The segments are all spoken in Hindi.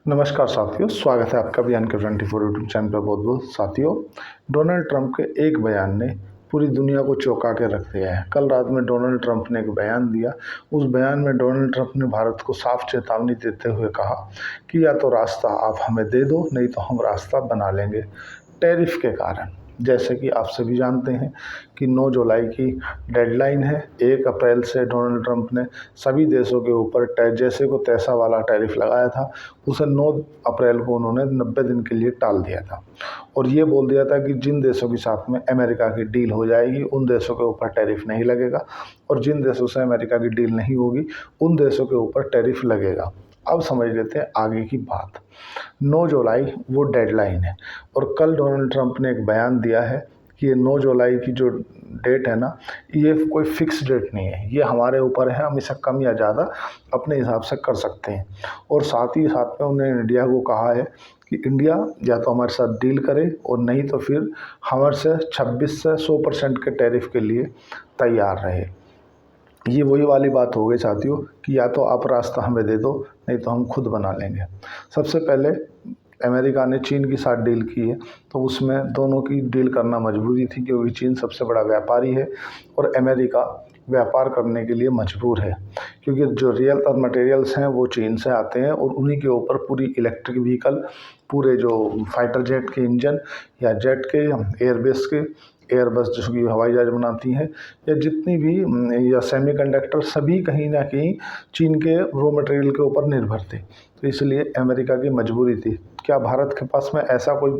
नमस्कार साथियों, स्वागत है आपका भी एन के 24 यूट्यूब चैनल पर। बहुत बहुत साथियों, डोनाल्ड ट्रंप के एक बयान ने पूरी दुनिया को चौंका के रख दिया है। कल रात में डोनाल्ड ट्रंप ने एक बयान दिया। उस बयान में डोनाल्ड ट्रंप ने भारत को साफ चेतावनी देते हुए कहा कि या तो रास्ता आप हमें दे दो, नहीं तो हम रास्ता बना लेंगे टैरिफ के कारण। जैसे कि आप सभी जानते हैं कि 9 जुलाई की डेडलाइन है। 1 अप्रैल से डोनाल्ड ट्रंप ने सभी देशों के ऊपर जैसे को तैसा वाला टैरिफ लगाया था, उसे 9 अप्रैल को उन्होंने 90 दिन के लिए टाल दिया था और ये बोल दिया था कि जिन देशों के साथ में अमेरिका की डील हो जाएगी उन देशों के ऊपर टैरिफ नहीं लगेगा और जिन देशों से अमेरिका की डील नहीं होगी उन देशों के ऊपर टैरिफ लगेगा। अब समझ लेते हैं आगे की बात। 9 जुलाई वो डेडलाइन है और कल डोनाल्ड ट्रंप ने एक बयान दिया है कि ये 9 जुलाई की जो डेट है ना, ये कोई फिक्स डेट नहीं है, ये हमारे ऊपर है, हम इसे कम या ज़्यादा अपने हिसाब से कर सकते हैं। और साथ ही साथ में उन्होंने इंडिया को कहा है कि इंडिया या तो हमारे साथ डील करे और नहीं तो फिर हमारे से 26 से 100% के टैरिफ के लिए तैयार रहे। ये वही वाली बात हो गई साथियों कि या तो आप रास्ता हमें दे दो, नहीं तो हम खुद बना लेंगे। सबसे पहले अमेरिका ने चीन के साथ डील की है, तो उसमें दोनों की डील करना मजबूरी थी क्योंकि चीन सबसे बड़ा व्यापारी है और अमेरिका व्यापार करने के लिए मजबूर है क्योंकि जो रियल और मटेरियल्स हैं वो चीन से आते हैं और उन्हीं के ऊपर पूरी इलेक्ट्रिक व्हीकल, पूरे जो फाइटर जेट के इंजन या जेट के एयरबेस के एयरबस जो कि हवाई जहाज बनाती हैं या जितनी भी या सेमीकंडक्टर, सभी कहीं ना कहीं चीन के रॉ मटेरियल के ऊपर निर्भर थे। तो इसलिए अमेरिका की मजबूरी थी। क्या भारत के पास में ऐसा कोई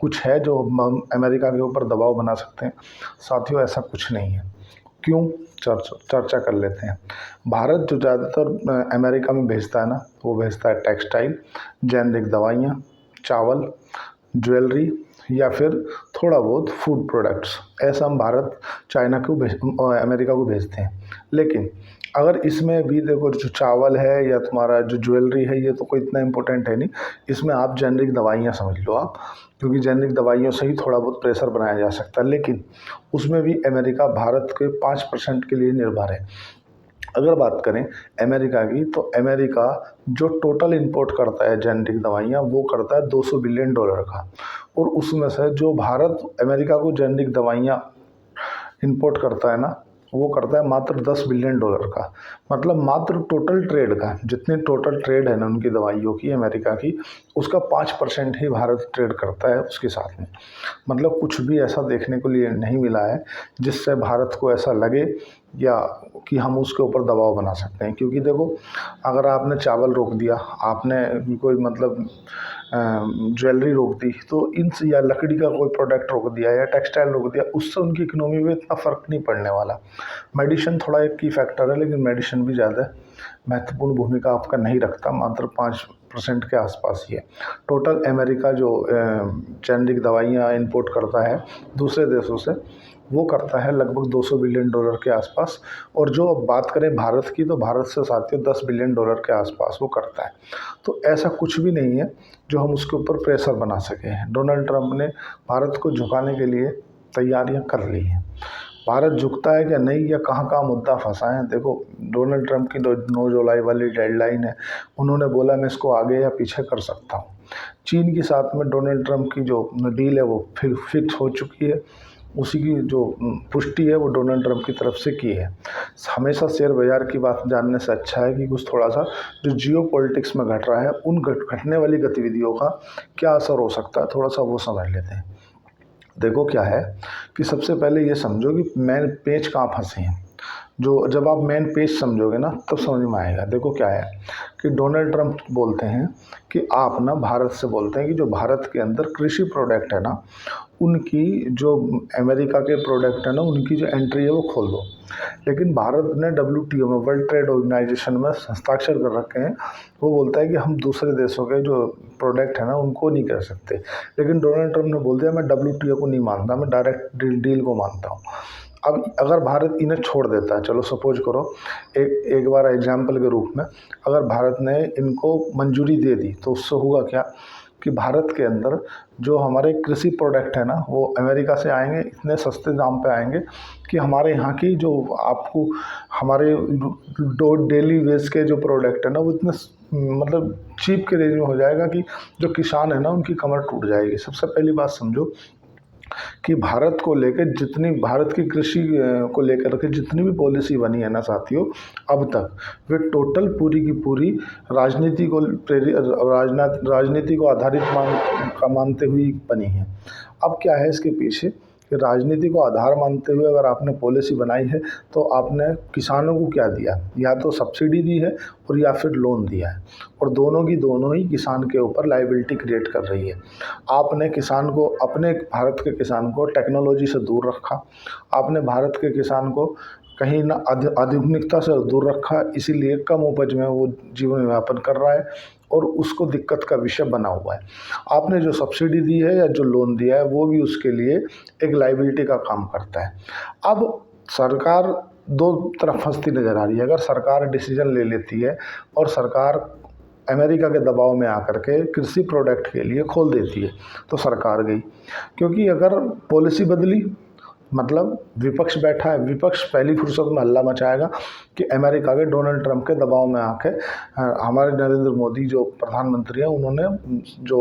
कुछ है जो हम अमेरिका के ऊपर दबाव बना सकते हैं? साथियों, ऐसा कुछ नहीं है। क्यों? चर्चा कर लेते हैं। भारत जो ज़्यादातर अमेरिका में भेजता है ना, वो भेजता है टेक्सटाइल, जेनरिक दवाइयाँ, चावल, ज्वेलरी या फिर थोड़ा बहुत फूड प्रोडक्ट्स। ऐसा हम भारत चाइना को अमेरिका को भेजते हैं। लेकिन अगर इसमें भी देखो, जो चावल है या तुम्हारा जो ज्वेलरी है, ये तो कोई इतना इम्पोर्टेंट है नहीं। इसमें आप जेनरिक दवाइयाँ समझ लो आप, क्योंकि जेनरिक दवाइयों से ही थोड़ा बहुत प्रेशर बनाया जा सकता है। लेकिन उसमें भी अमेरिका भारत के 5% के लिए निर्भर है। अगर बात करें अमेरिका की, तो अमेरिका जो टोटल इंपोर्ट करता है जेनरिक दवाइयाँ, वो करता है $200 बिलियन का और उसमें से जो भारत अमेरिका को जेनरिक दवाइयाँ इंपोर्ट करता है ना, वो करता है मात्र $10 बिलियन का। मतलब मात्र टोटल ट्रेड का, जितनी टोटल ट्रेड है ना उनकी दवाइयों की अमेरिका की, उसका 5% ही भारत ट्रेड करता है उसके साथ में। मतलब कुछ भी ऐसा देखने को लिए नहीं मिला है जिससे भारत को ऐसा लगे या कि हम उसके ऊपर दबाव बना सकते हैं। क्योंकि देखो, अगर आपने चावल रोक दिया, आपने कोई मतलब ज्वेलरी रोक दी, तो इन या लकड़ी का कोई प्रोडक्ट रोक दिया या टेक्सटाइल रोक दिया, उससे उनकी इकोनॉमी में इतना फ़र्क नहीं पड़ने वाला। मेडिसिन थोड़ा एक की फैक्टर है, लेकिन मेडिसिन भी ज़्यादा महत्वपूर्ण भूमिका आपका नहीं रखता, मात्र 5% के आसपास ही है। टोटल अमेरिका जो जेनरिक दवाइयाँ इंपोर्ट करता है दूसरे देशों से, वो करता है लगभग $200 बिलियन के आसपास। और जो अब बात करें भारत की, तो भारत से साथियों $10 बिलियन के आसपास वो करता है। तो ऐसा कुछ भी नहीं है जो हम उसके ऊपर प्रेशर बना सकें। डोनाल्ड ट्रंप ने भारत को झुकाने के लिए तैयारियां कर ली हैं। भारत झुकता है क्या नहीं, या कहाँ कहाँ मुद्दा फंसा है? देखो, डोनाल्ड ट्रंप की 9 जुलाई वाली डेडलाइन है, उन्होंने बोला मैं इसको आगे या पीछे कर सकता हूँ। चीन के साथ में डोनाल्ड ट्रंप की जो डील है वो फिर फिक्स हो चुकी है, उसी की जो पुष्टि है वो डोनाल्ड ट्रंप की तरफ से की है। हमेशा शेयर बाज़ार की बात जानने से अच्छा है कि कुछ थोड़ा सा जो जियो पॉलिटिक्स में घट रहा है, उन घटने वाली गतिविधियों का क्या असर हो सकता है, थोड़ा सा वो समझ लेते हैं। देखो क्या है कि सबसे पहले ये समझो कि मेन पेच कहाँ फंसे हैं। जो जब आप मेन पेज समझोगे ना, तब समझ में आएगा। देखो क्या है कि डोनाल्ड ट्रंप बोलते हैं कि आप ना भारत से बोलते हैं कि जो भारत के अंदर कृषि प्रोडक्ट है ना, उनकी जो अमेरिका के प्रोडक्ट है ना, उनकी जो एंट्री है वो खोल दो। लेकिन भारत ने WTO में, वर्ल्ड ट्रेड ऑर्गेनाइजेशन में हस्ताक्षर कर रखे हैं। वो बोलता है कि हम दूसरे देशों के जो प्रोडक्ट है ना उनको नहीं कर सकते। लेकिन डोनाल्ड ट्रंप ने बोल दिया मैं WTO को नहीं मानता, मैं डायरेक्ट डील को मानता हूँ। अब अगर भारत इन्हें छोड़ देता है, चलो सपोज करो एक बार एग्जाम्पल के रूप में, अगर भारत ने इनको मंजूरी दे दी, तो उससे होगा क्या कि भारत के अंदर जो हमारे कृषि प्रोडक्ट है ना, वो अमेरिका से आएंगे, इतने सस्ते दाम पे आएंगे कि हमारे यहाँ की जो आपको हमारे डेली वेज के जो प्रोडक्ट है ना, वो इतने मतलब चीप के रेंज में हो जाएगा कि जो किसान है ना उनकी कमर टूट जाएगी। सबसे पहली बात समझो कि भारत को लेकर जितनी भारत की कृषि को लेकर के जितनी भी पॉलिसी बनी है ना साथियों अब तक, वे टोटल पूरी की पूरी राजनीति को राजनीति को आधारित मानते हुए बनी है। अब क्या है इसके पीछे कि राजनीति को आधार मानते हुए अगर आपने पॉलिसी बनाई है तो आपने किसानों को क्या दिया, या तो सब्सिडी दी है और या फिर लोन दिया है, और दोनों की दोनों ही किसान के ऊपर लायबिलिटी क्रिएट कर रही है। आपने किसान को, अपने भारत के किसान को टेक्नोलॉजी से दूर रखा, आपने भारत के किसान को कहीं ना आधुनिकता से दूर रखा, इसीलिए कम उपज में वो जीवन यापन कर रहा है और उसको दिक्कत का विषय बना हुआ है। आपने जो सब्सिडी दी है या जो लोन दिया है वो भी उसके लिए एक लायबिलिटी का काम करता है। अब सरकार दो तरफ फंसती नज़र आ रही है। अगर सरकार डिसीजन ले लेती है और सरकार अमेरिका के दबाव में आकर के कृषि प्रोडक्ट के लिए खोल देती है तो सरकार गई, क्योंकि अगर पॉलिसी बदली मतलब विपक्ष बैठा है, विपक्ष पहली फुर्सत में हल्ला मचाएगा कि अमेरिका के डोनाल्ड ट्रंप के दबाव में आके हमारे नरेंद्र मोदी जो प्रधानमंत्री हैं उन्होंने जो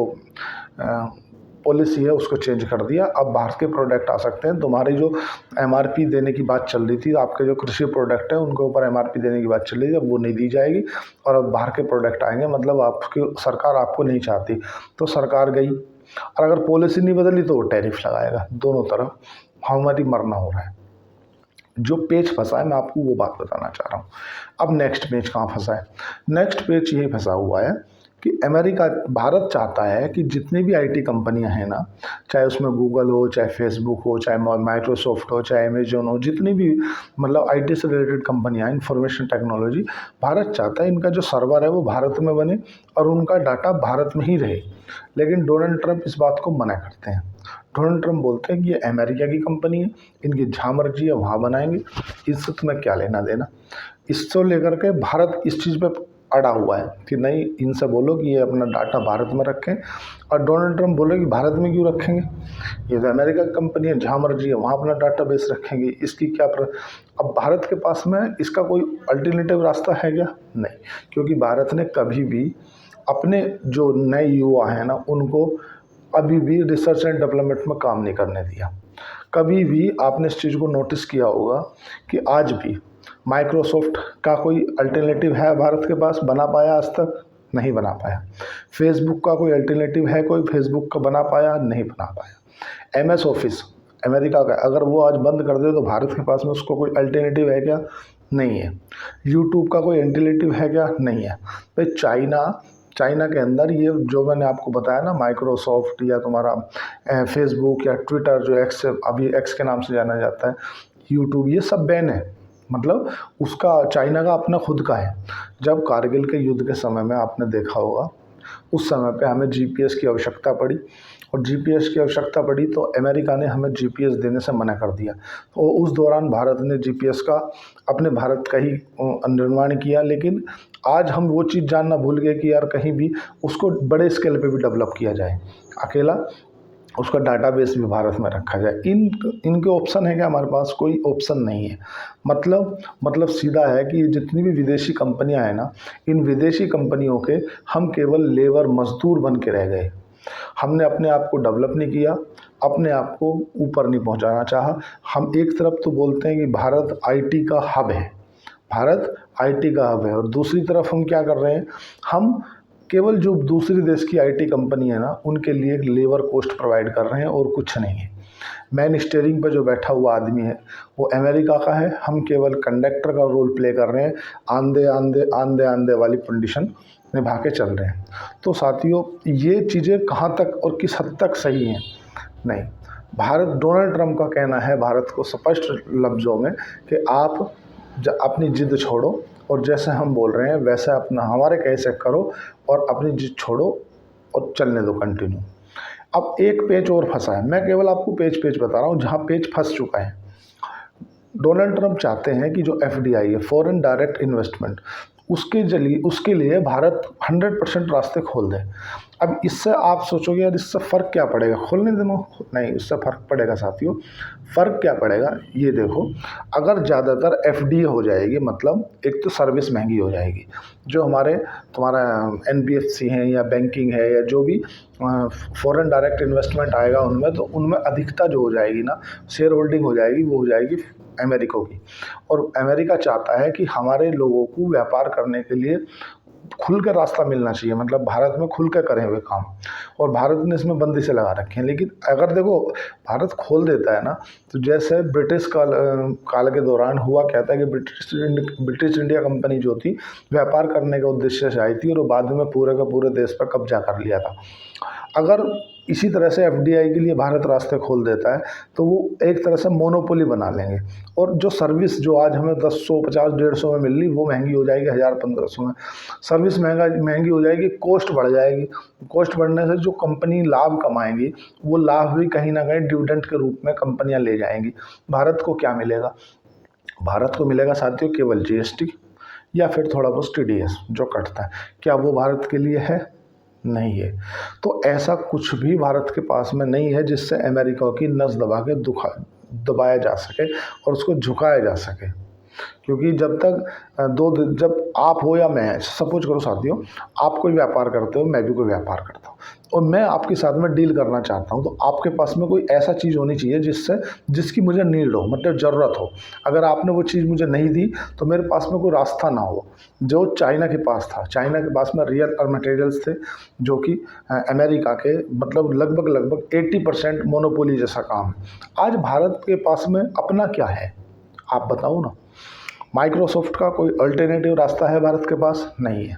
पॉलिसी है उसको चेंज कर दिया। अब बाहर के प्रोडक्ट आ सकते हैं। तुम्हारी जो एमआरपी देने की बात चल रही थी, आपके जो कृषि प्रोडक्ट है उनके ऊपर एमआरपी देने की बात चल रही थी, अब वो नहीं दी जाएगी और अब बाहर के प्रोडक्ट आएंगे। मतलब आपकी सरकार आपको नहीं चाहती तो सरकार गई, और अगर पॉलिसी नहीं बदली तो वो टैरिफ लगाएगा। दोनों तरफ हमारी मरना हो रहा है। जो पेच फंसा है मैं आपको वो बात बताना चाह रहा हूँ। अब नेक्स्ट पेच कहाँ फंसा है? नेक्स्ट पेच ये फंसा हुआ है कि भारत चाहता है कि जितनी भी आईटी कंपनियां हैं ना, चाहे उसमें गूगल हो, चाहे फेसबुक हो, चाहे माइक्रोसॉफ्ट हो, चाहे अमेजोन हो, जितनी भी मतलब आईटी से रिलेटेड कंपनियां हैं, इंफॉर्मेशन टेक्नोलॉजी, भारत चाहता है इनका जो सर्वर है वो भारत में बने और उनका डाटा भारत में ही रहे। लेकिन डोनाल्ड ट्रंप इस बात को मना करते हैं। डोनाल्ड ट्रंप बोलते हैं कि ये अमेरिका की कंपनी है, इनकी जहाँ मर्जी है वहाँ बनाएंगे, इससे तुम्हें क्या लेना देना। इसको लेकर के भारत इस चीज़ पे अड़ा हुआ है कि नहीं, इनसे बोलो कि ये अपना डाटा भारत में रखें। और डोनाल्ड ट्रंप बोले कि भारत में क्यों रखेंगे, ये तो अमेरिका की कंपनी है, जहाँ मर्जी है वहाँ अपना डाटा बेस रखेंगे, इसकी क्या अब भारत के पास में इसका कोई अल्टरनेटिव रास्ता है क्या? नहीं, क्योंकि भारत ने कभी भी अपने जो नए युवा हैं ना उनको अभी भी रिसर्च एंड डेवलपमेंट में काम नहीं करने दिया। कभी भी आपने इस चीज़ को नोटिस किया होगा कि आज भी माइक्रोसॉफ्ट का कोई अल्टरनेटिव है भारत के पास? बना पाया आज तक? नहीं बना पाया। फेसबुक का कोई अल्टरनेटिव है कोई फेसबुक का बना पाया? नहीं बना पाया। MS ऑफिस अमेरिका का अगर वो आज बंद कर दे तो भारत के पास में उसको कोई अल्टरनेटिव है क्या? नहीं है। यूट्यूब का कोई अल्टरनेटिव है क्या? नहीं है। भाई चाइना के अंदर ये जो मैंने आपको बताया ना, माइक्रोसॉफ्ट या तुम्हारा फेसबुक या ट्विटर जो एक्स अभी एक्स के नाम से जाना जाता है, यूट्यूब, ये सब बैन है। मतलब उसका चाइना का अपना खुद का है। जब कारगिल के युद्ध के समय में आपने देखा होगा, उस समय पे हमें GPS की आवश्यकता पड़ी, और GPS की आवश्यकता पड़ी तो अमेरिका ने हमें GPS देने से मना कर दिया। तो उस दौरान भारत ने GPS का अपने भारत का ही निर्माण किया। लेकिन आज हम वो चीज़ जानना भूल गए कि यार कहीं भी उसको बड़े स्केल पे भी डेवलप किया जाए, अकेला उसका डाटाबेस भी भारत में रखा जाए। इनके ऑप्शन है क्या हमारे पास? कोई ऑप्शन नहीं है। मतलब सीधा है कि जितनी भी विदेशी कंपनियां हैं ना, इन विदेशी कंपनियों के हम केवल लेबर मजदूर बन के रह गए। हमने अपने आप को डेवलप नहीं किया, अपने आप को ऊपर नहीं पहुंचाना चाहा। हम एक तरफ तो बोलते हैं कि भारत IT का हब है, भारत IT का हब है, और दूसरी तरफ हम क्या कर रहे हैं, हम केवल जो दूसरी देश की IT कंपनी है ना उनके लिए एक लेबर कोस्ट प्रोवाइड कर रहे हैं और कुछ नहीं है। मैन स्टीयरिंग पर जो बैठा हुआ आदमी है वो अमेरिका का है, हम केवल कंडक्टर का रोल प्ले कर रहे हैं, आंदे वाली कंडीशन निभा के चल रहे हैं। तो साथियों, ये चीज़ें कहाँ तक और किस हद तक सही हैं? नहीं, डोनाल्ड ट्रंप का कहना है भारत को स्पष्ट लफ्ज़ों में कि आप अपनी जिद छोड़ो और जैसे हम बोल रहे हैं वैसे अपना हमारे कैसे करो और अपनी जिद छोड़ो और चलने दो कंटिन्यू। अब एक पेच और फंसा है, मैं केवल आपको पेच बता रहा हूँ जहाँ पेच फंस चुका है। डोनाल्ड ट्रंप चाहते हैं कि जो FDI है, फॉरेन डायरेक्ट इन्वेस्टमेंट, उसके लिए भारत 100% रास्ते खोल दे। अब इससे आप सोचोगे यार इससे फ़र्क क्या पड़ेगा, खोलने देना, नहीं इससे फ़र्क पड़ेगा साथियों। फ़र्क क्या पड़ेगा ये देखो, अगर ज़्यादातर एफडी हो जाएगी मतलब एक तो सर्विस महंगी हो जाएगी, जो हमारे तुम्हारा एनबीएफसी हैं या बैंकिंग है या जो भी फॉरेन डायरेक्ट इन्वेस्टमेंट आएगा उनमें, तो उनमें अधिकता जो हो जाएगी ना, शेयर होल्डिंग हो जाएगी, वो हो जाएगी अमेरिका की। और अमेरिका चाहता है कि हमारे लोगों को व्यापार करने के लिए खुल कर रास्ता मिलना चाहिए, मतलब भारत में खुल कर करें हुए काम, और भारत ने इसमें बंदी से लगा रखे हैं। लेकिन अगर देखो भारत खोल देता है ना, तो जैसे ब्रिटिश काल के दौरान हुआ क्या था कि ब्रिटिश इंडिया कंपनी जो थी व्यापार करने के उद्देश्य से आई थी, और वो बाद में पूरे का पूरे देश पर कब्जा कर लिया था। अगर इसी तरह से एफडीआई के लिए भारत रास्ते खोल देता है तो वो एक तरह से मोनोपोली बना लेंगे, और जो सर्विस जो आज हमें 10, 100, 50, 150 में मिल रही वो महंगी हो जाएगी 1000, 1500 में। सर्विस महंगी हो जाएगी, कॉस्ट बढ़ जाएगी। कॉस्ट बढ़ने से जो कंपनी लाभ कमाएंगी वो लाभ भी कहीं ना कहीं डिविडेंड के रूप में कंपनियां ले जाएंगी। भारत को क्या मिलेगा? भारत को मिलेगा साथियों केवल जीएसटी या फिर थोड़ा बहुत टीडीएस जो कटता है। क्या वो भारत के लिए है? नहीं है। तो ऐसा कुछ भी भारत के पास में नहीं है जिससे अमेरिका की नस दबा के दबाया जा सके और उसको झुकाया जा सके। क्योंकि जब तक जब आप हो या मैं, सपोज करो साथियों, आप कोई व्यापार करते हो, मैं भी कोई व्यापार करता हूँ, और मैं आपके साथ में डील करना चाहता हूँ, तो आपके पास में कोई ऐसा चीज़ होनी चाहिए जिसकी मुझे नीड हो, मतलब ज़रूरत हो। अगर आपने वो चीज़ मुझे नहीं दी तो मेरे पास में कोई रास्ता ना हो। जो चाइना के पास था, चाइना के पास में रियल अर्थ मटेरियल्स थे, जो कि अमेरिका के मतलब लगभग 80% मोनोपोली जैसा काम है। आज भारत के पास में अपना क्या है, आप बताओ ना। माइक्रोसॉफ्ट का कोई अल्टरनेटिव रास्ता है भारत के पास? नहीं है।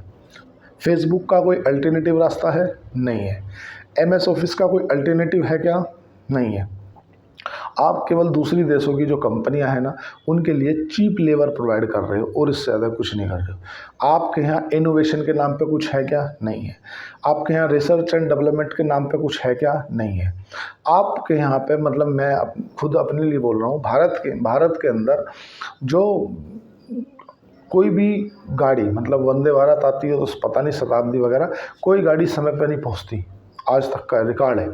फेसबुक का कोई अल्टरनेटिव रास्ता है? नहीं है। एमएस ऑफिस का कोई अल्टरनेटिव है क्या? नहीं है। आप केवल दूसरी देशों की जो कंपनियां हैं ना, उनके लिए चीप लेबर प्रोवाइड कर रहे हो और इससे ज़्यादा कुछ नहीं कर रहे हो। आपके यहाँ इनोवेशन के नाम पे कुछ है क्या? नहीं है। आपके यहाँ रिसर्च एंड डेवलपमेंट के नाम पे कुछ है क्या? नहीं है। आपके यहाँ पे मतलब मैं खुद अपने लिए बोल रहा हूँ, भारत के अंदर जो कोई भी गाड़ी, मतलब वंदे भारत आती है तो पता नहीं शताब्दी वगैरह, कोई गाड़ी समय पर नहीं पहुँचती, आज तक का रिकॉर्ड है।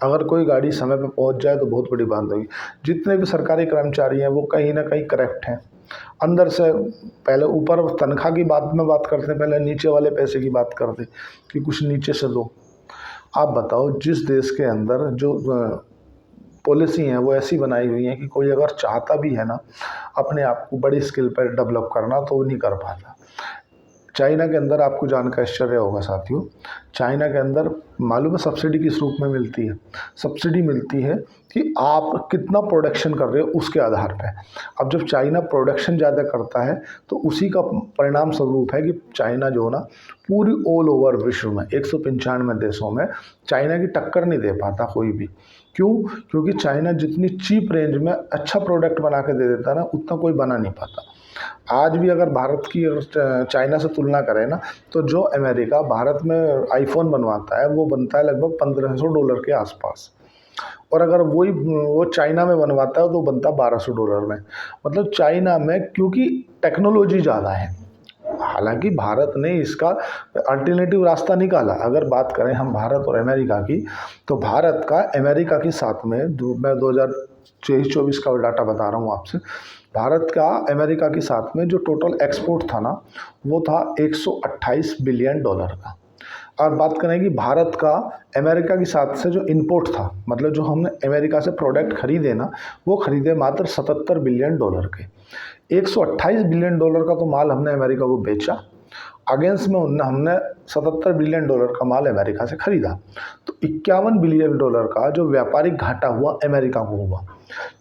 अगर कोई गाड़ी समय पर पहुंच जाए तो बहुत बड़ी बात होगी। जितने भी सरकारी कर्मचारी हैं वो कहीं ना कहीं करप्ट हैं अंदर से। पहले ऊपर तनख्वाह की बात में बात करते, पहले नीचे वाले पैसे की बात करते कि कुछ नीचे से दो। आप बताओ, जिस देश के अंदर जो पॉलिसी हैं वो ऐसी बनाई हुई हैं कि कोई अगर चाहता भी है ना अपने आप को बड़ी स्किल पर डेवलप करना, तो वो नहीं कर पाता। चाइना के अंदर आपको जानकर आश्चर्य होगा साथियों, चाइना के अंदर मालूम है सब्सिडी किस रूप में मिलती है? सब्सिडी मिलती है कि आप कितना प्रोडक्शन कर रहे हो उसके आधार पे। अब जब चाइना प्रोडक्शन ज़्यादा करता है तो उसी का परिणाम स्वरूप है कि चाइना जो ना पूरी ऑल ओवर विश्व में 195 देशों में चाइना की टक्कर नहीं दे पाता कोई भी। क्यों? क्योंकि चाइना जितनी चीप रेंज में अच्छा प्रोडक्ट बना के दे देता है ना, उतना कोई बना नहीं पाता। आज भी अगर भारत की चाइना से तुलना करें ना, तो जो अमेरिका भारत में आईफोन बनवाता है वो बनता है लगभग $1500 के आसपास, और अगर वो चाइना में बनवाता है तो बनता है $1200 में। मतलब चाइना में क्योंकि टेक्नोलॉजी ज़्यादा है। हालांकि भारत ने इसका अल्टरनेटिव रास्ता निकाला। अगर बात करें हम भारत और अमेरिका की, तो भारत का अमेरिका के साथ में मैं 2023-24 का डाटा बता रहा हूँ आपसे। भारत का अमेरिका के साथ में जो टोटल एक्सपोर्ट था ना, वो था $128 बिलियन का। और बात करें कि भारत का अमेरिका के साथ से जो इंपोर्ट था, मतलब जो हमने अमेरिका से प्रोडक्ट खरीदे ना, वो खरीदे मात्र $77 बिलियन के। $128 बिलियन का तो माल हमने अमेरिका को बेचा, अगेंस्ट में हमने $77 बिलियन का माल अमेरिका से खरीदा। तो $51 बिलियन का जो व्यापारिक घाटा हुआ अमेरिका को हुआ,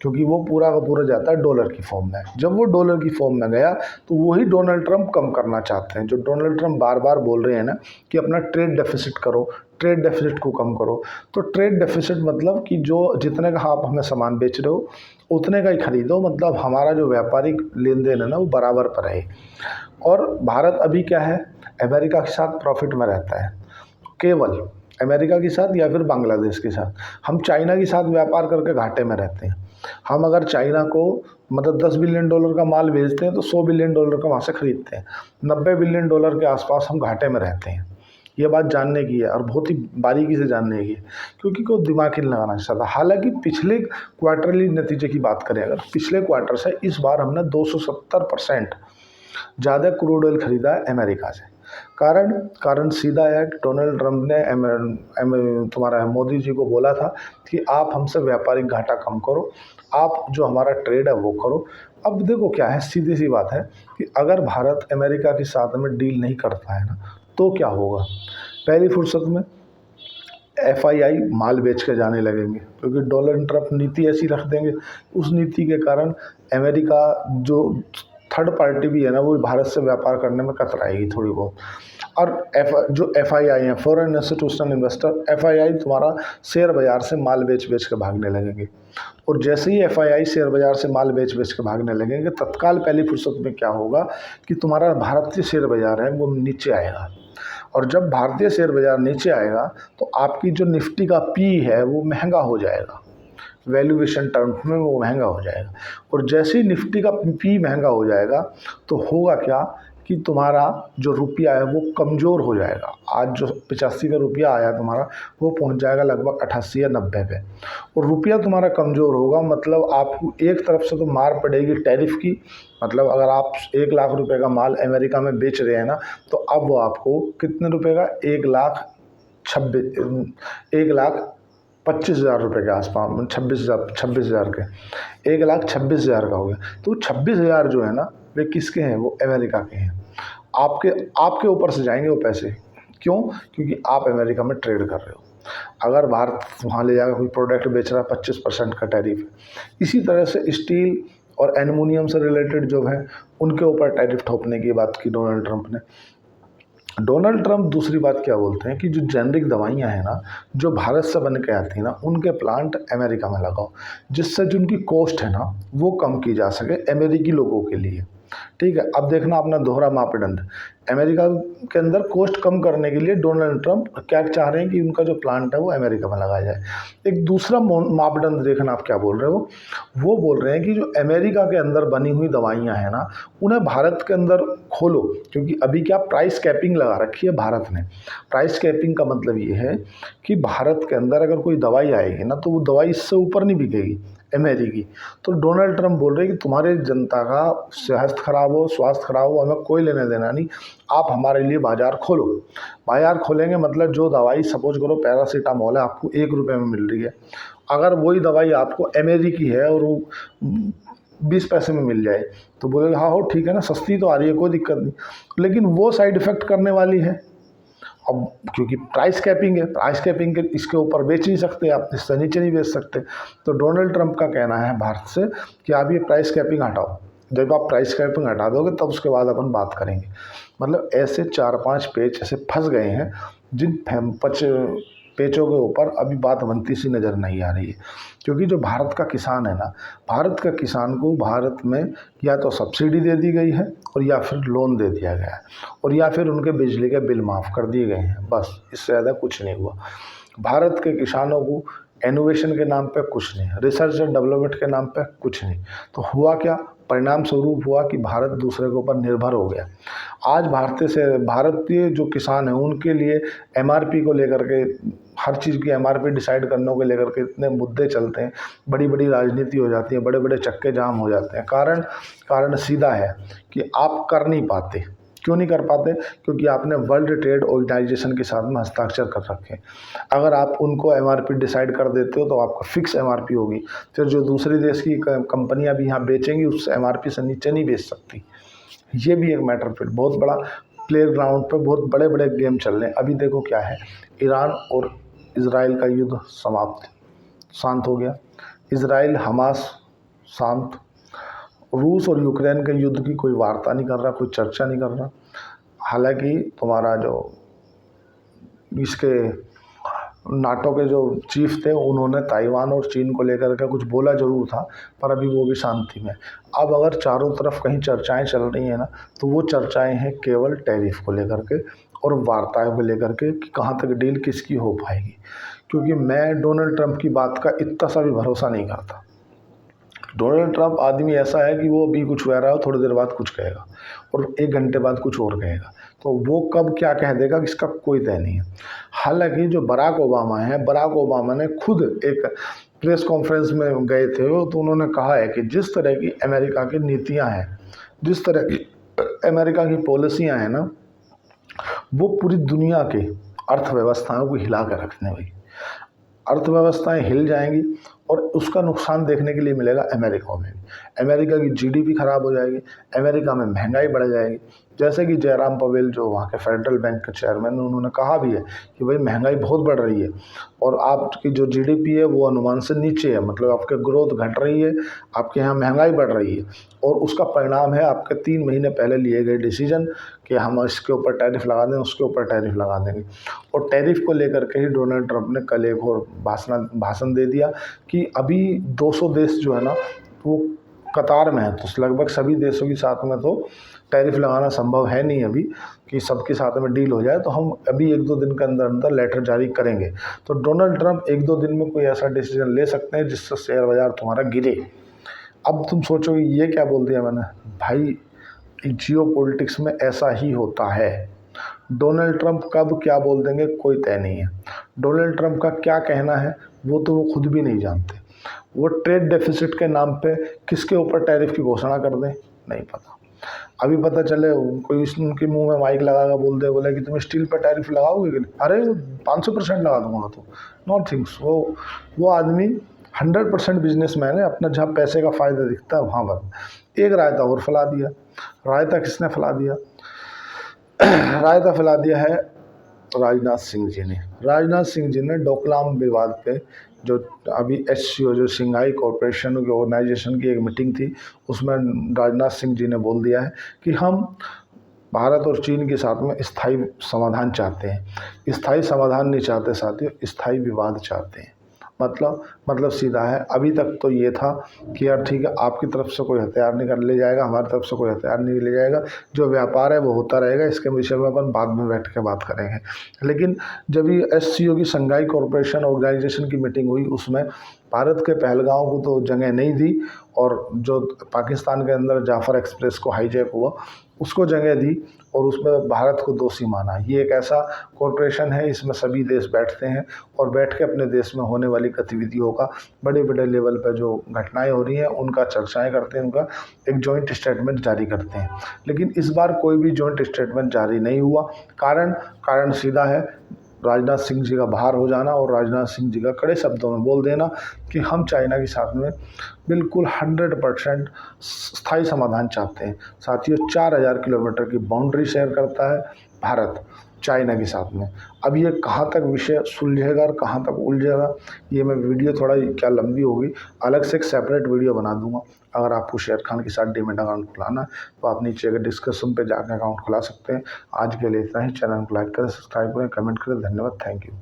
क्योंकि वो पूरा का पूरा जाता है डॉलर की फॉर्म में। जब वो डॉलर की फॉर्म में गया तो वही डोनाल्ड ट्रंप कम करना चाहते हैं। जो डोनाल्ड ट्रंप बार बार बोल रहे हैं ना कि अपना ट्रेड डेफिसिट करो, ट्रेड डेफिसिट को कम करो। तो ट्रेड डेफिसिट मतलब कि जो जितने का आप हमें सामान बेच रहे हो उतने का ही खरीदो, मतलब हमारा जो व्यापारिक लेन देन है ना वो बराबर पर रहे। और भारत अभी क्या है, अमेरिका के साथ प्रॉफिट में रहता है, केवल अमेरिका के साथ या फिर बांग्लादेश के साथ। हम चाइना के साथ व्यापार करके घाटे में रहते हैं। हम अगर चाइना को मतलब $10 बिलियन का माल बेचते हैं तो $100 बिलियन का वहाँ से खरीदते हैं। $90 बिलियन के आसपास हम घाटे में रहते हैं। ये बात जानने की है और बहुत ही बारीकी से जानने की है, क्योंकि कोई दिमाग ही नहीं लगाना चाहता। हालांकि पिछले क्वार्टरली नतीजे की बात करें, अगर पिछले क्वार्टर से इस बार हमने 270% ज़्यादा क्रूड ऑयल खरीदा है अमेरिका से। कारण सीधा है कि डोनाल्ड ट्रंप ने तुम्हारा मोदी जी को बोला था कि आप हमसे व्यापारिक घाटा कम करो, आप जो हमारा ट्रेड है वो करो। अब देखो क्या है, सीधी सी बात है कि अगर भारत अमेरिका के साथ में डील नहीं करता है ना, तो क्या होगा। पहली फुर्सत में FII माल बेच के जाने लगेंगे, क्योंकि डोनाल्ड ट्रंप नीति ऐसी रख देंगे, उस नीति के कारण अमेरिका जो थर्ड पार्टी भी है ना, वो भारत से व्यापार करने में कतराएगी थोड़ी बहुत। और जो FII हैं, फॉरेन इंस्टीट्यूशनल इन्वेस्टर, FII तुम्हारा शेयर बाजार से माल बेच बेच के भागने लगेंगे। और जैसे ही FII शेयर बाजार से माल बेच बेच के भागने लगेंगे, तत्काल पहली फुर्सत में क्या होगा कि तुम्हारा भारतीय शेयर बाजार है वो नीचे आएगा। और जब भारतीय शेयर बाजार नीचे आएगा तो आपकी जो निफ्टी का P है वो महंगा हो जाएगा, वैल्यूएशन टर्म्स में वो महंगा हो जाएगा। और जैसे ही निफ्टी का P महंगा हो जाएगा तो होगा क्या कि तुम्हारा जो रुपया है वो कमज़ोर हो जाएगा। आज जो 85 का रुपया आया तुम्हारा, वो पहुंच जाएगा लगभग 88 या 90 पे। और रुपया तुम्हारा कमज़ोर होगा, मतलब आपको एक तरफ से तो मार पड़ेगी टैरिफ की। मतलब अगर आप 1 लाख रुपए का माल अमेरिका में बेच रहे हैं ना, तो अब वो आपको कितने रुपए का, 1,26,000 रुपये के आसपास, 26,000 के, 1,26,000 का हो गया। तो 26,000 जो है ना, वे किसके हैं, वो अमेरिका के हैं। आपके ऊपर से जाएंगे वो पैसे। क्यों? क्योंकि आप अमेरिका में ट्रेड कर रहे हो। अगर भारत वहाँ ले जाकर कोई प्रोडक्ट बेच रहा है, 25% का टैरिफ है। इसी तरह से स्टील और एल्युमिनियम से रिलेटेड जो है, उनके ऊपर टैरिफ थोपने की बात की डोनाल्ड ट्रंप ने। डोनाल्ड ट्रंप दूसरी बात क्या बोलते हैं कि जो जेनरिक दवाइयाँ हैं ना, जो भारत से बन के आती हैं ना, उनके प्लांट अमेरिका में लगाओ, जिससे जो उनकी कॉस्ट है ना वो कम की जा सके अमेरिकी लोगों के लिए। ठीक है, अब देखना अपना दोहरा मापदंड। अमेरिका के अंदर कॉस्ट कम करने के लिए डोनाल्ड ट्रंप क्या चाह रहे हैं कि उनका जो प्लांट है वो अमेरिका में लगाया जाए। एक दूसरा मापदंड देखना आप क्या बोल रहे हो, वो बोल रहे हैं कि जो अमेरिका के अंदर बनी हुई दवाइयाँ हैं ना, उन्हें भारत के अंदर खोलो। क्योंकि अभी क्या प्राइस कैपिंग लगा रखी है भारत ने। प्राइस कैपिंग का मतलब ये है कि भारत के अंदर अगर कोई दवाई आएगी ना, तो वो दवाई इससे ऊपर नहीं बिकेगी अमेरिकी। तो डोनाल्ड ट्रंप बोल रहे हैं कि तुम्हारे जनता का स्वास्थ्य खराब हो, हमें कोई लेने देना नहीं, आप हमारे लिए बाज़ार खोलो। बाज़ार खोलेंगे मतलब जो दवाई सपोज करो पैरासीटामोल है, आपको 1 रुपये में मिल रही है, अगर वही दवाई आपको अमेरिकी है और वो 20 पैसे में मिल जाए, तो बोलेगा हाँ हो ठीक है ना, सस्ती तो आ रही है, कोई दिक्कत नहीं, लेकिन वो साइड इफ़ेक्ट करने वाली है। अब क्योंकि प्राइस कैपिंग है, प्राइस कैपिंग के इसके ऊपर बेच नहीं सकते आप, इससे नीचे नहीं बेच सकते। तो डोनाल्ड ट्रंप का कहना है भारत से कि आप ये प्राइस कैपिंग हटाओ। जब आप प्राइस कैपिंग हटा दोगे तब उसके बाद अपन बात करेंगे। मतलब ऐसे 4-5 पेच ऐसे फंस गए हैं, जिन पेचों के ऊपर अभी बात बनती सी नज़र नहीं आ रही है। क्योंकि जो भारत का किसान है ना, भारत का किसान को भारत में या तो सब्सिडी दे दी गई है, और या फिर लोन दे दिया गया है, और या फिर उनके बिजली के बिल माफ़ कर दिए गए हैं, बस इससे ज़्यादा कुछ नहीं हुआ। भारत के किसानों को इनोवेशन के नाम पे कुछ नहीं, रिसर्च एंड डेवलपमेंट के नाम पे कुछ नहीं। तो हुआ क्या, परिणाम स्वरूप हुआ कि भारत दूसरे के ऊपर निर्भर हो गया। आज भारतीय जो किसान हैं उनके लिए MRP को लेकर के, हर चीज़ की MRP डिसाइड करने को लेकर के इतने मुद्दे चलते हैं, बड़ी बड़ी राजनीति हो जाती है, बड़े बड़े चक्के जाम हो जाते हैं। कारण सीधा है कि आप कर नहीं पाते। क्यों नहीं कर पाते? क्योंकि आपने वर्ल्ड ट्रेड ऑर्गेनाइजेशन के साथ में हस्ताक्षर कर रखे हैं। अगर आप उनको MRP डिसाइड कर देते हो तो आपका फिक्स MRP होगी, फिर जो दूसरे देश की कंपनियां भी यहाँ बेचेंगी उस MRP से नीचे नहीं बेच सकती। ये भी एक मैटर, फिर बहुत बड़ा प्ले ग्राउंड पर बहुत बड़े बड़े गेम चल रहे हैं। अभी देखो क्या है, ईरान और इजराइल का युद्ध शांत हो गया, इजराइल हमास शांत, रूस और यूक्रेन के युद्ध की कोई वार्ता नहीं कर रहा, कोई चर्चा नहीं कर रहा। हालांकि तुम्हारा जो इसके नाटो के जो चीफ थे, उन्होंने ताइवान और चीन को लेकर के कुछ बोला जरूर था, पर अभी वो भी शांति में। अब अगर चारों तरफ कहीं चर्चाएं चल रही हैं ना, तो वो चर्चाएं हैं केवल टैरिफ को लेकर के और वार्ताओं को लेकर के कि कहाँ तक डील किसकी हो पाएगी। क्योंकि मैं डोनाल्ड ट्रंप की बात का इतना सा भी भरोसा नहीं करता। डोनाल्ड ट्रंप आदमी ऐसा है कि वो अभी कुछ कह रहा है, थोड़ी देर बाद कुछ कहेगा और 1 घंटे बाद कुछ और कहेगा, तो वो कब क्या कह देगा इसका कोई तय नहीं है। हालांकि जो बराक ओबामा है, बराक ओबामा ने खुद एक प्रेस कॉन्फ्रेंस में गए थे वो, तो उन्होंने कहा है कि जिस तरह की अमेरिका की नीतियां हैं, जिस तरह की अमेरिका की पॉलिसियां हैं ना, वो पूरी दुनिया के अर्थव्यवस्थाओं को हिला कर रखने वाली। अर्थव्यवस्थाएं हिल जाएंगी और उसका नुकसान देखने के लिए मिलेगा अमेरिका में। अमेरिका की जीडीपी खराब हो जाएगी, अमेरिका में महंगाई बढ़ जाएगी। जैसे कि जयराम पवेल जो वहाँ के फेडरल बैंक के चेयरमैन हैं, उन्होंने कहा भी है कि भाई महंगाई बहुत बढ़ रही है और आपकी जो जीडीपी है वो अनुमान से नीचे है, मतलब आपके ग्रोथ घट रही है, आपके यहाँ महंगाई बढ़ रही है और उसका परिणाम है आपके 3 महीने पहले लिए गए डिसीजन कि हम इसके ऊपर टैरिफ लगा दें, उसके ऊपर टैरिफ लगा देंगे। और टैरिफ को लेकर के ही डोनाल्ड ट्रंप ने कल एक और भाषण दे दिया कि अभी 200 देश जो है ना वो कतार में है, तो लगभग सभी देशों के साथ में तो टैरिफ लगाना संभव है नहीं अभी कि सबके साथ में डील हो जाए, तो हम अभी 1-2 दिन के अंदर अंदर लेटर जारी करेंगे। तो डोनाल्ड ट्रंप 1-2 दिन में कोई ऐसा डिसीजन ले सकते हैं जिससे शेयर बाजार तुम्हारा गिरे। अब तुम सोचोगे ये क्या बोल दिया मैंने, भाई जियो पॉलिटिक्स में ऐसा ही होता है। डोनाल्ड ट्रंप कब क्या बोल देंगे कोई तय नहीं है। डोनाल्ड ट्रंप का क्या कहना है वो तो वो खुद भी नहीं जानते। वो ट्रेड डेफिसिट के नाम पे किसके ऊपर टैरिफ की घोषणा कर दें नहीं पता। अभी पता चले कोई उनके मुंह में माइक लगाकर बोल दे, बोले कि तुम स्टील पर टैरिफ लगाओगे कि नहीं, अरे 500% लगा दूंगा। तो नॉट थिंग्स, वो आदमी 100% बिजनेसमैन है, अपना जहाँ पैसे का फ़ायदा दिखता है वहाँ पर। एक रायता और फैला दिया। रायता किसने फैला दिया? रायता फैला दिया है राजनाथ सिंह जी ने। राजनाथ सिंह जी ने डोकलाम विवाद पे जो अभी एससीओ जो शंघाई कॉरपोरेशन की ऑर्गेनाइजेशन की एक मीटिंग थी, उसमें राजनाथ सिंह जी ने बोल दिया है कि हम भारत और चीन के साथ में स्थायी समाधान चाहते हैं। स्थायी समाधान नहीं चाहते साथियों, स्थायी विवाद चाहते हैं। मतलब सीधा है। अभी तक तो ये था कि यार ठीक है, आपकी तरफ से कोई हथियार नहीं कर ले जाएगा, हमारी तरफ से कोई हथियार नहीं ले जाएगा, जो व्यापार है वो होता रहेगा, इसके विषय में अपन बाद में बैठ के बात करेंगे। लेकिन जब ये एससीओ की शंघाई कॉरपोरेशन ऑर्गेनाइजेशन की मीटिंग हुई, उसमें भारत के पहलगांव को तो जगह नहीं दी और जो पाकिस्तान के अंदर जाफर एक्सप्रेस को हाईजैक हुआ उसको जगह दी और उसमें भारत को दोषी माना। ये एक ऐसा कॉरपोरेशन है, इसमें सभी देश बैठते हैं और बैठ के अपने देश में होने वाली गतिविधियों का, बड़े बड़े लेवल पर जो घटनाएं हो रही हैं उनका चर्चाएं करते हैं, उनका एक जॉइंट स्टेटमेंट जारी करते हैं। लेकिन इस बार कोई भी जॉइंट स्टेटमेंट जारी नहीं हुआ। कारण सीधा है, राजनाथ सिंह जी का बाहर हो जाना और राजनाथ सिंह जी का कड़े शब्दों में बोल देना कि हम चाइना के साथ में बिल्कुल 100% स्थायी समाधान चाहते हैं। साथियों, 4000 किलोमीटर की बाउंड्री शेयर करता है भारत चाइना के साथ में। अब ये कहाँ तक विषय सुलझेगा और कहाँ तक उलझेगा, ये मैं वीडियो थोड़ा क्या लंबी होगी, अलग से एक सेपरेट वीडियो बना दूंगा। अगर आपको शेर खान के साथ डीमैट अकाउंट खुलाना है तो आप नीचे के डिस्क्रिप्शन पे जाकर अकाउंट खुला सकते हैं। आज के लिए इतना ही। चैनल को लाइक करें, सब्सक्राइब करें, कमेंट करें। धन्यवाद, थैंक यू।